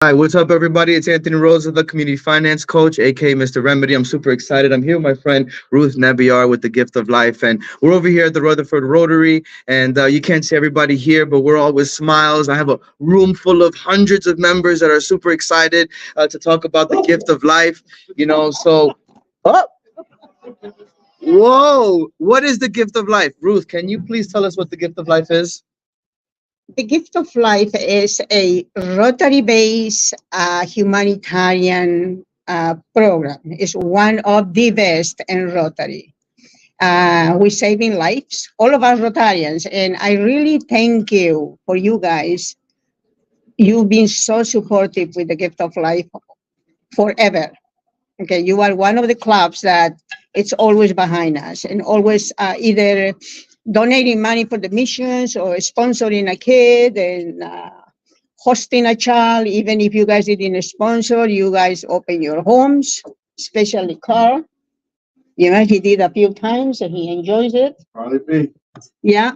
Hi, what's up, everybody? It's Anthony Rosa, the community finance coach, aka Mr. Remedy. I'm super excited. I'm here with my friend Ruth Nebiar with the Gift of Life, and we're over here at the Rutherford Rotary. And you can't see everybody here, but we're all with smiles. I have a room full of hundreds of members that are super excited to talk about the gift of life. Oh, whoa! What is the gift of life, Ruth? Can you please tell us what the gift of life is? The Gift of Life is a Rotary based humanitarian program. It's one of the best in Rotary. We're saving lives, all of us Rotarians. And I really thank you for you guys. You've been so supportive with the Gift of Life forever. Okay, you are one of the clubs that it's always behind us and always either donating money for the missions or sponsoring a kid and hosting a child. Even if you guys didn't sponsor, you guys open your homes, especially Carl. You know, he did a few times and he enjoys it. Probably me. Yeah.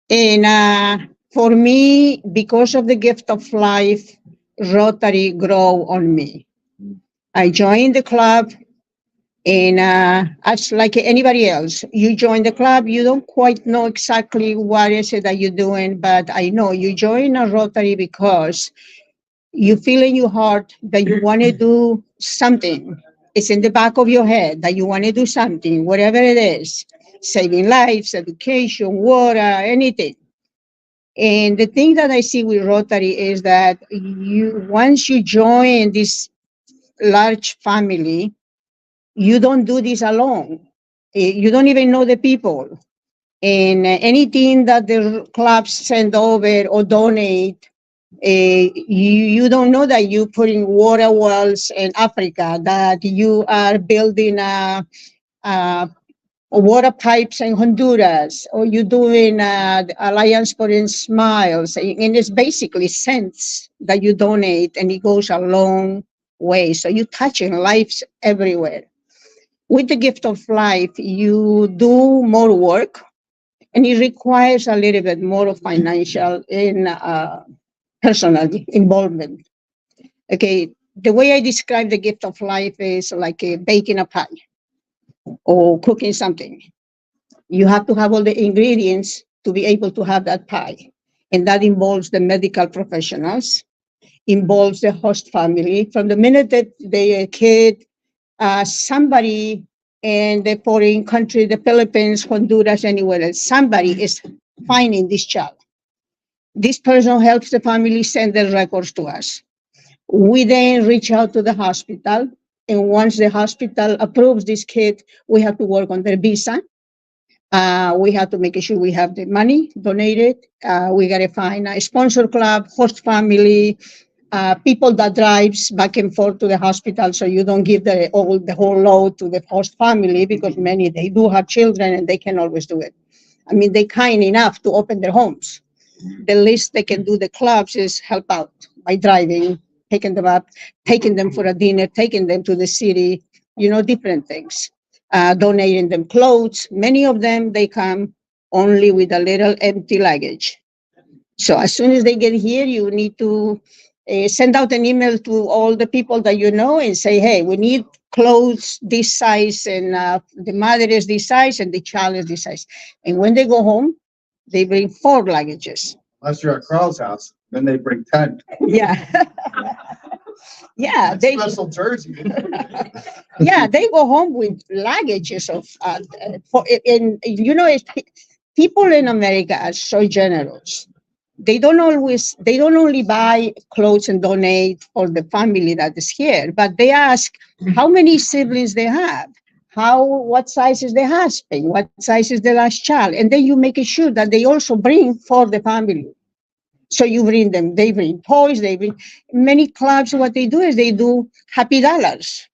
And for me, because of the Gift of Life, Rotary grow on me. I joined the club. And as like anybody else, you join the club, you don't quite know exactly what is it that you're doing, but I know you join a Rotary because you feel in your heart that you want to do something. It's in the back of your head that you want to do something, whatever it is, saving lives, education, water, anything. And the thing that I see with Rotary is that once you join this large family, you don't do this alone. You don't even know the people. And anything that the clubs send over or donate, you don't know that you're putting water wells in Africa, that you are building a water pipes in Honduras, or you're doing the Alliance for Smiles. And it's basically cents that you donate, and it goes a long way. So you're touching lives everywhere. With the Gift of Life, you do more work, and it requires a little bit more of financial and personal involvement. Okay, the way I describe the Gift of Life is like baking a pie or cooking something. You have to have all the ingredients to be able to have that pie, and that involves the medical professionals, involves the host family. From the minute that the kid somebody in the foreign country, the Philippines, Honduras, anywhere else, somebody is finding this child. This person helps the family send their records to us. We then reach out to the hospital. And once the hospital approves this kid, we have to work on their visa. We have to make sure we have the money donated. We got to find a sponsor club, host family, people that drives back and forth to the hospital, so you don't give the whole load to the host family, because many they do have children and they can always do it. I mean, they're kind enough to open their homes. The least they can do the clubs is help out by driving, picking them up, taking them for a dinner, taking them to the city, different things. Donating them clothes. Many of them they come only with a little empty luggage. So as soon as they get here, you need to send out an email to all the people that you know and say, hey, we need clothes this size, and the mother is this size, and the child is this size. And when they go home, they bring 4 luggages. Unless you're at Carl's house, then they bring 10. Yeah. Yeah, That's they special jersey. yeah, they go home with luggages of people in America are so generous. They don't only buy clothes and donate for the family that is here, but they ask how many siblings they have, what size is the husband, what size is the last child, and then you make sure that they also bring for the family. So you bring them, they bring toys, they bring many clubs. What they do is they do happy dollars.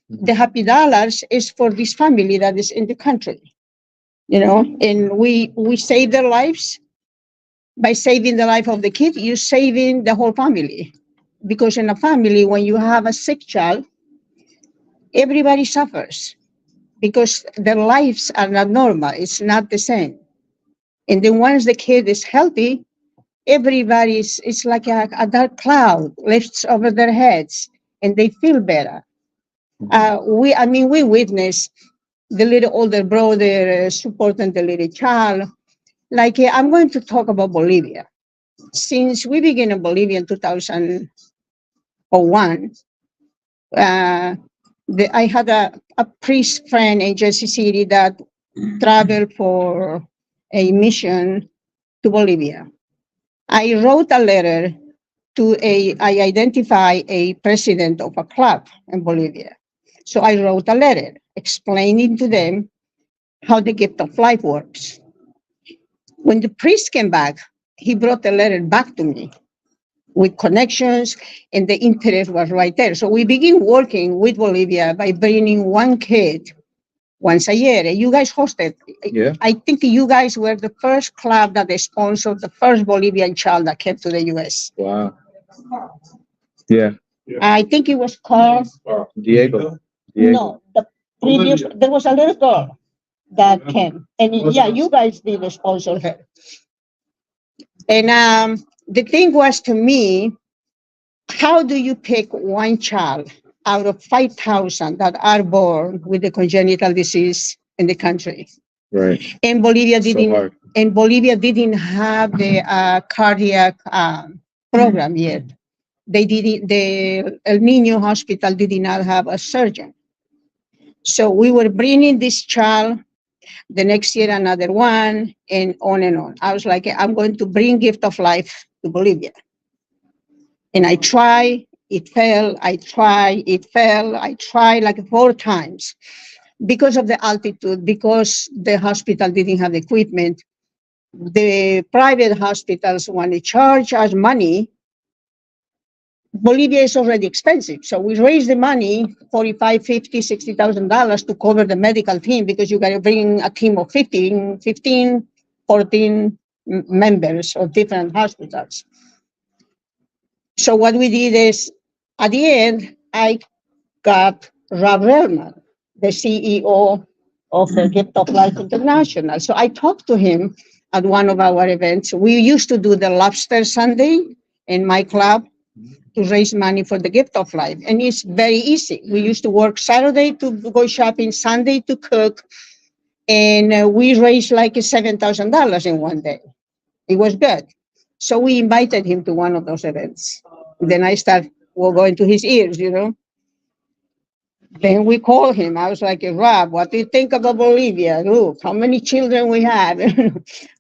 The happy dollars is for this family that is in the country, and we save their lives. By saving the life of the kid, you're saving the whole family. Because in a family, when you have a sick child, everybody suffers because their lives are not normal. It's not the same. And then once the kid is healthy, everybody's, it's like a dark cloud lifts over their heads and they feel better. We witness the little older brother supporting the little child. Like, I'm going to talk about Bolivia. Since we began in Bolivia in 2001, I had a priest friend in Jersey City that traveled for a mission to Bolivia. I wrote a letter I identify a president of a club in Bolivia. So I wrote a letter explaining to them how the gift of life works. When the priest came back, he brought the letter back to me with connections, and the interest was right there. So we begin working with Bolivia by bringing one kid once a year. You guys hosted. Yeah. I think you guys were the first club that sponsored the first Bolivian child that came to the U.S. Wow. Yeah. I think it was called Diego. No, the previous, there was a little girl that came, and yeah, you guys did sponsor her. And the thing was, to me, how do you pick one child out of 5,000 that are born with a congenital disease in the country? Right. And Bolivia So didn't. hard. And Bolivia didn't have the cardiac program yet. They didn't. The El Niño Hospital did not have a surgeon. So we were bringing this child, the next year another one, and on and on. I was like, I'm going to bring gift of life to Bolivia. And I try, it fell, I try, it fell, I tried like 4 times because of the altitude, because the hospital didn't have the equipment. The private hospitals want to charge us money. Bolivia is already expensive. So we raised the money, $45,000, $50,000, $60,000 to cover the medical team, because you got to bring a team of 15, 14 members of different hospitals. So what we did is, at the end, I got Rob Relman, the CEO of the Gift of Life International. So I talked to him at one of our events. We used to do the Lobster Sunday in my club to raise money for the Gift of Life. And it's very easy. We used to work Saturday to go shopping, Sunday to cook, and we raised like $7,000 in one day. It was good. So we invited him to one of those events. Then I started going to his ears, Then we called him. I was like, Rob, what do you think about Bolivia? Look, how many children we have.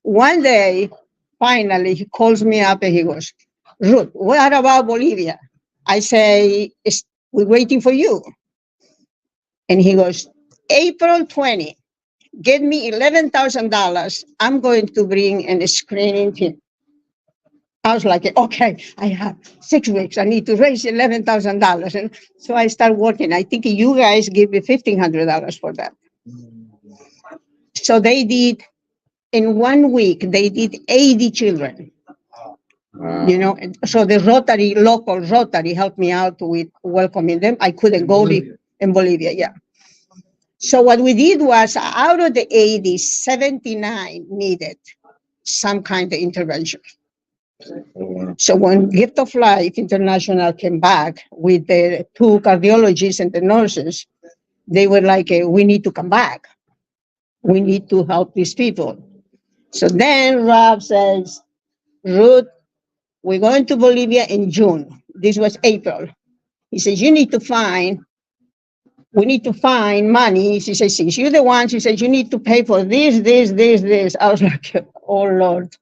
One day, finally, he calls me up and he goes, Ruth, what about Bolivia? I say, we're waiting for you. And he goes, April 20, get me $11,000. I'm going to bring a screening team. I was like, okay, I have 6 weeks. I need to raise $11,000. And so I start working. I think you guys give me $1,500 for that. So they did, in 1 week, they did 80 children. Wow. So the local Rotary helped me out with welcoming them. I couldn't go in Bolivia, yeah. So what we did was, out of the 80, 79 needed some kind of intervention. So when Gift of Life International came back with the 2 cardiologists and the nurses, they were like, we need to come back. We need to help these people. So then Rob says, Ruth, we're going to Bolivia in June. This was April. He says, we need to find money. She says, since you're the one, she says, you need to pay for this. I was like, oh, Lord.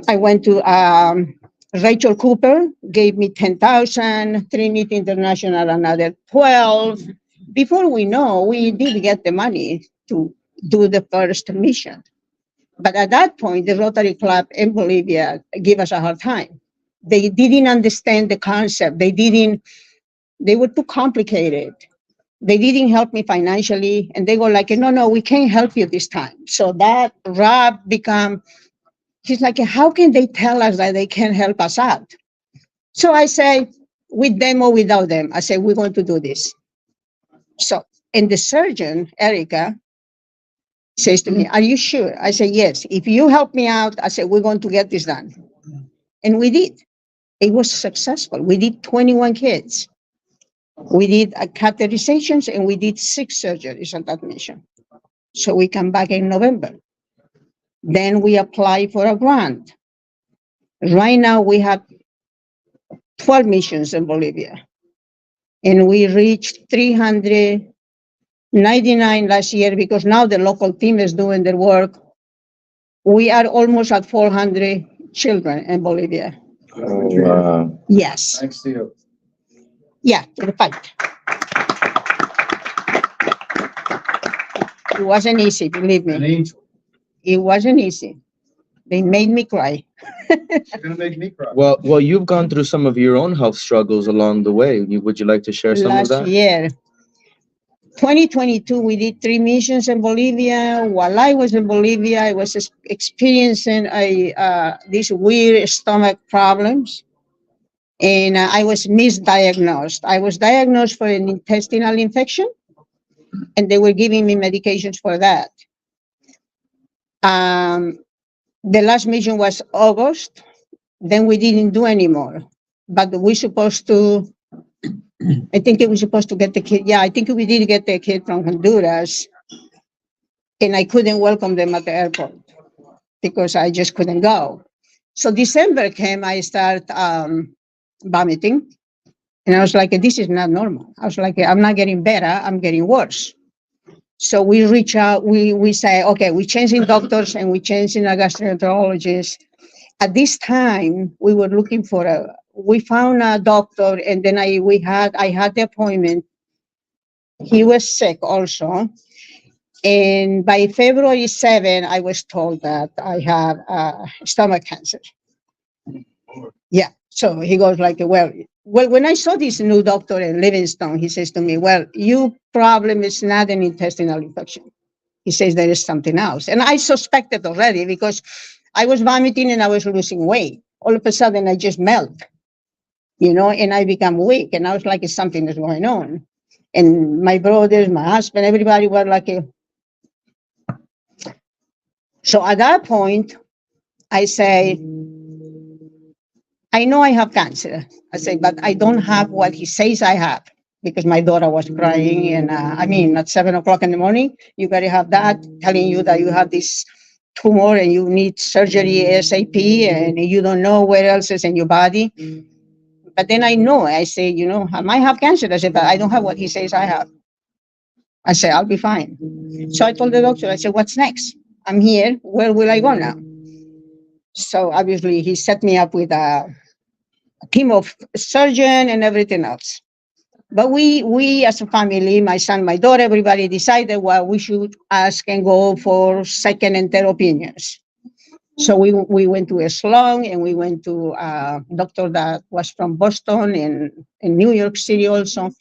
I went to Rachel Cooper, gave me 10,000, Trinity International another 12. Before we know, we did get the money to do the first mission. But at that point, the Rotary Club in Bolivia gave us a hard time. They didn't understand the concept. They were too complicated. They didn't help me financially. And they were like, no, we can't help you this time. So that Rob he's like, how can they tell us that they can't help us out? So I say, with them or without them, I say, we're going to do this. So, and the surgeon, Erica, Says to me, are you sure? I said, yes. If you help me out, I said, we're going to get this done. And we did. It was successful. We did 21 kids. We did catheterizations and we did 6 surgeries on that mission. So we come back in November. Then we apply for a grant. Right now we have 12 missions in Bolivia. And we reached 399 last year because now the local team is doing their work. We are almost at 400 children in Bolivia. Oh, wow. Yes. Thanks to you. Yeah, to the fight. It wasn't easy, believe An me. angel. It wasn't easy. They made me cry. You're gonna make me cry. Well, you've gone through some of your own health struggles along the way. Would you like to share some of Last that? year, 2022, we did 3 missions in Bolivia. While I was in Bolivia, I was experiencing these weird stomach problems. And I was misdiagnosed. I was diagnosed for an intestinal infection, and they were giving me medications for that. The last mission was August. Then we didn't do anymore. But we supposed to, I think we supposed to get the kid. Yeah, I think we did get the kid from Honduras. And I couldn't welcome them at the airport because I just couldn't go. So December came, I started vomiting. And I was like, this is not normal. I was like, I'm not getting better, I'm getting worse. So we reach out, we say, okay, we're changing doctors and we're changing a gastroenterologist. At this time, we were looking for we found a doctor, and then I had the appointment. He was sick also. And by February 7, I was told that I have stomach cancer. Yeah. So he goes like, well, when I saw this new doctor in Livingston, he says to me, well, your problem is not an intestinal infection. He says there is something else. And I suspected already because I was vomiting and I was losing weight. All of a sudden, I just melt, and I become weak. And I was like, something is going on. And my brothers, my husband, everybody were like, so at that point, I say, I know I have cancer. I say, but I don't have what he says I have because my daughter was crying. And at 7:00 in the morning, you got to have that telling you that you have this tumor and you need surgery ASAP and you don't know where else is in your body. But then I say, I might have cancer. I said, but I don't have what he says I have. I said, I'll be fine. So I told the doctor, I said, what's next? I'm here. Where will I go now? So obviously he set me up with a team of surgeon and everything else. But we as a family, my son, my daughter, everybody decided, well, we should ask and go for second and third opinions. So we went to Sloan and we went to a doctor that was from Boston and in New York City also.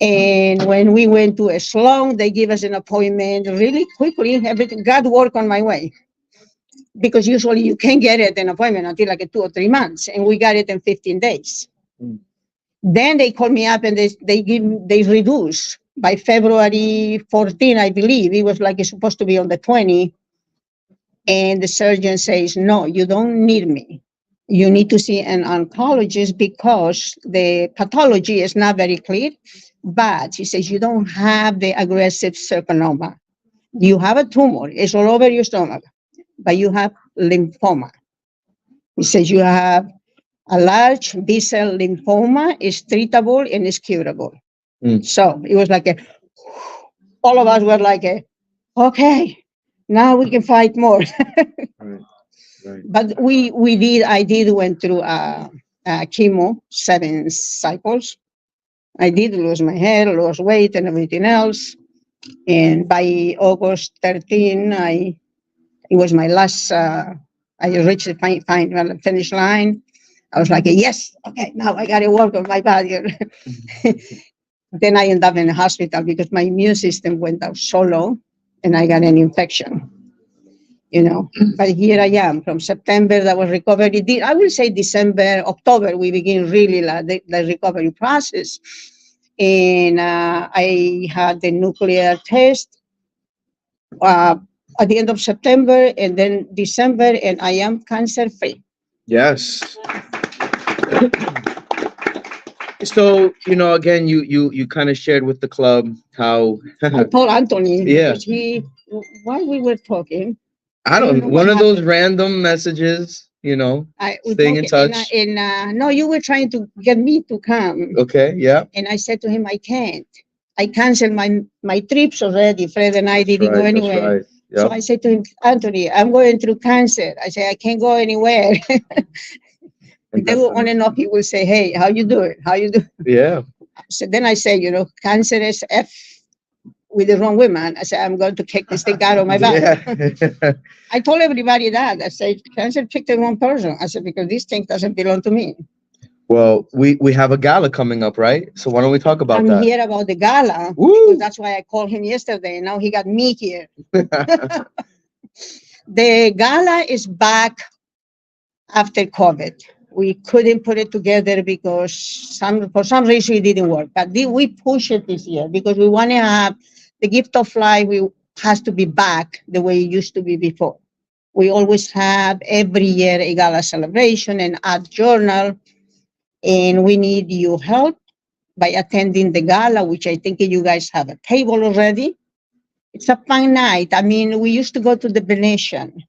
And when we went to Sloan, they gave us an appointment really quickly. Everything got work on my way. Because usually you can't get it an appointment until like 2 or 3 months. And we got it in 15 days. Then they called me up and they reduced by February 14, I believe. It was like it's supposed to be on the 20. And the surgeon says, no, you don't need me. You need to see an oncologist because the pathology is not very clear. But he says, you don't have the aggressive sarcoma. You have a tumor. It's all over your stomach, but you have lymphoma. He says you have a large B-cell lymphoma, is treatable and is curable. So it was like all of us were like, okay, now we can fight more. Right. But I did went through chemo, 7 cycles. I did lose my hair, lose weight and everything else. And by August 13, it was my last, I reached the finish line. I was like, yes, okay, now I got to work on my body. Then I ended up in the hospital because my immune system went out so low and I got an infection, But here I am from September, that was recovery. I will say December, October, we begin really the recovery process. And I had the nuclear test uh, at the end of September and then December, and I am cancer free. Yes. So, again, you kind of shared with the club how I told Anthony Yeah. because while we were talking, I don't don't know what one of those happened. random messages, We staying in talking, touch. no, you were trying to get me to come, Okay, yeah. and I said to him, I can't. I canceled my trips already. Fred and I That's didn't go right. That's anywhere. right. So Yep. I said to him, Anthony, I'm going through cancer. I say I can't go anywhere. And They will on and off. He will say, "Hey, how you doing? How you doing?" yeah. So then I say, cancer is F with the wrong woman. I said, I'm going to kick this thing out of my body. Yeah. I told everybody that. I said, cancer picked the wrong person. I said, because this thing doesn't belong to me. Well, we have a gala coming up, right? So why don't we talk about I'm that? here about the gala. Woo! Because that's why I called him yesterday. Now he got me here. The gala is back after COVID. We couldn't put it together because for some reason it didn't work. But we push it this year because we want to have the gift of life. Has to be back the way it used to be before. We always have every year a gala celebration and art journal, and we need your help by attending the gala, which I think you guys have a table already. It's a fun night. I mean, we used to go to the Venetian.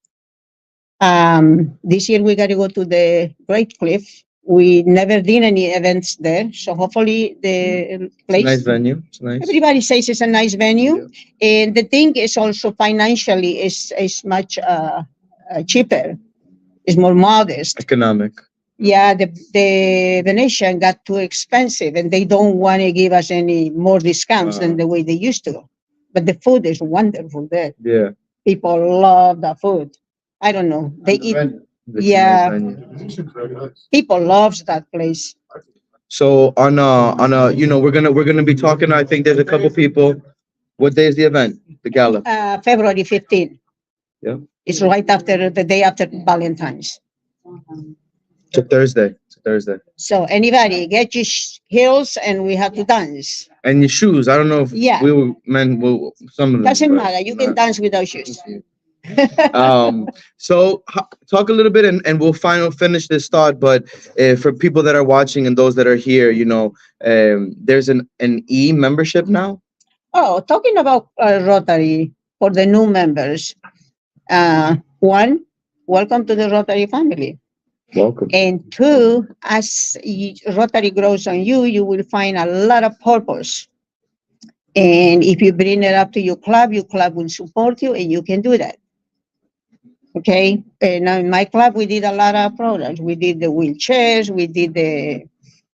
This year we got to go to the Great Cliff. We never did any events there, so hopefully the place. Nice venue. It's nice. Everybody says it's a nice venue, and the thing is also financially is much cheaper. It's more modest. Economic. Yeah, the Venetian got too expensive, and they don't want to give us any more discounts than the way they used to. But the food is wonderful there. Yeah. People love the food. I don't know. They eat. It's Yeah. a nice venue. People loves that place. So we're gonna be talking. I think there's a couple people. What day is the event? The gala. February 15th. Yeah. It's right after the day after Valentine's. It's a Thursday. It's a Thursday. So anybody get your heels and we have to dance. And your shoes. I don't know if Yeah. we will, men will, some of them. Doesn't but matter. You can not. dance without shoes. So talk a little bit and we'll finish this thought. But for people that are watching and those that are here, there's an membership now. Oh, talking about Rotary for the new members. One, welcome to the Rotary family. Welcome. And two, as Rotary grows on you, you will find a lot of purpose. And if you bring it up to your club will support you, and you can do that. Okay. And in my club, we did a lot of programs. We did the wheelchairs, we did the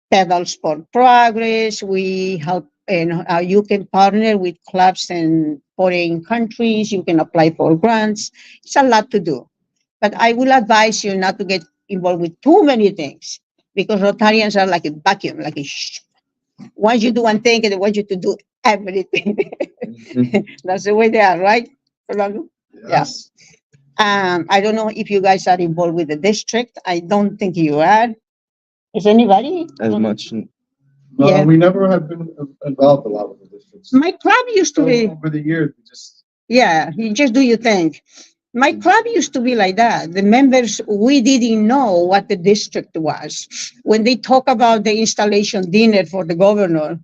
pedal sport progress. We help, and you can partner with clubs in foreign countries. You can apply for grants. It's a lot to do. But I will advise you not to get involved with too many things because Rotarians are like a vacuum, like a once you do one thing, they want you to do everything. That's the way they are, right, Fernando? Yes. I don't know if you guys are involved with the district. I don't think you are. Is anybody? As much. Yeah. We never have been involved a lot with the districts. My club used to be, Over the years, we just. yeah, you just do your thing. My club used to be like that. The members, we didn't know what the district was. When they talk about the installation dinner for the governor,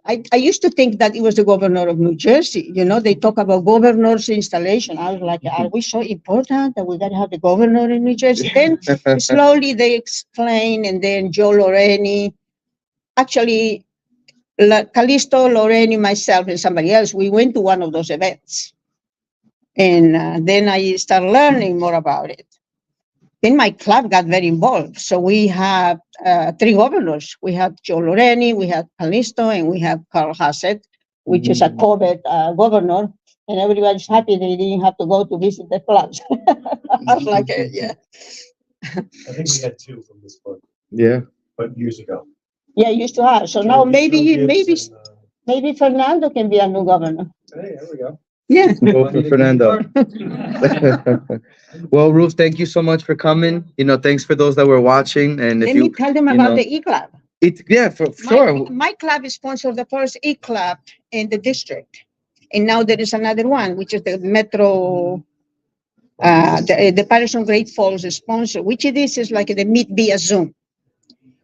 I used to think that it was the governor of New Jersey. They talk about governor's installation. I was like, are we so important that we got to have the governor in New Jersey? Then slowly they explain, and then Joe Loreni, actually, Callisto, Loreni, myself, and somebody else, we went to one of those events. And then I started learning more about it. Then my club got very involved. So we have 3 governors. We have Joe Loreni, we have Callisto, and we have Carl Hassett, which is a COVID governor. And everybody's happy they didn't have to go to visit the clubs. I was like, yeah. I think we had 2 from this book, Yeah. but years ago. Yeah, used to have. So now maybe Fernando can be a new governor. Hey, there we go. Yeah. Vote for Fernando. Well, Ruth, thank you so much for coming. Thanks for those that were watching. And if Let me tell them about the e-club. For sure. My club sponsored the first e-club in the district. And now there is another one, which is the Metro, the Patterson Great Falls sponsor, which it is like the meet via Zoom.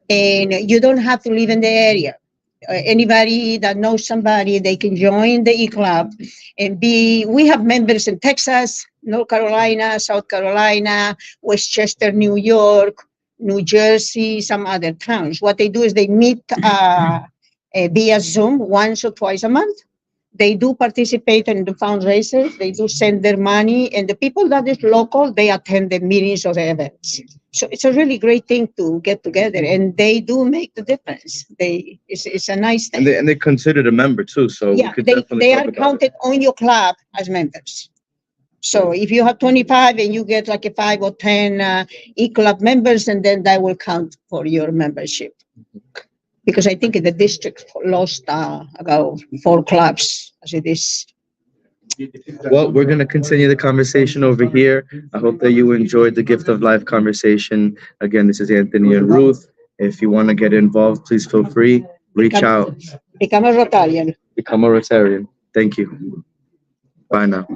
And you don't have to live in the area. Anybody that knows somebody, they can join the e-club and we have members in Texas, North Carolina, South Carolina, Westchester, New York, New Jersey, some other towns. What they do is they meet via Zoom once or twice a month. They do participate in the fundraisers. They do send their money, and the people that is local, they attend the meetings or the events. So it's a really great thing to get together, and they do make the difference. It's a nice thing. And they considered a member too, so Yeah, we could they definitely talk are about it. counted on your club as members. So if you have 25 and you get like a 5 or 10 e-club members, and then that will count for your membership. Because I think the district lost about 4 clubs as it is. Well, we're going to continue the conversation over here. I hope that you enjoyed the Gift of Life conversation. Again, this is Anthony and Ruth. If you want to get involved, please feel free. Reach out. Become a Rotarian. Become a Rotarian. Thank you. Bye now.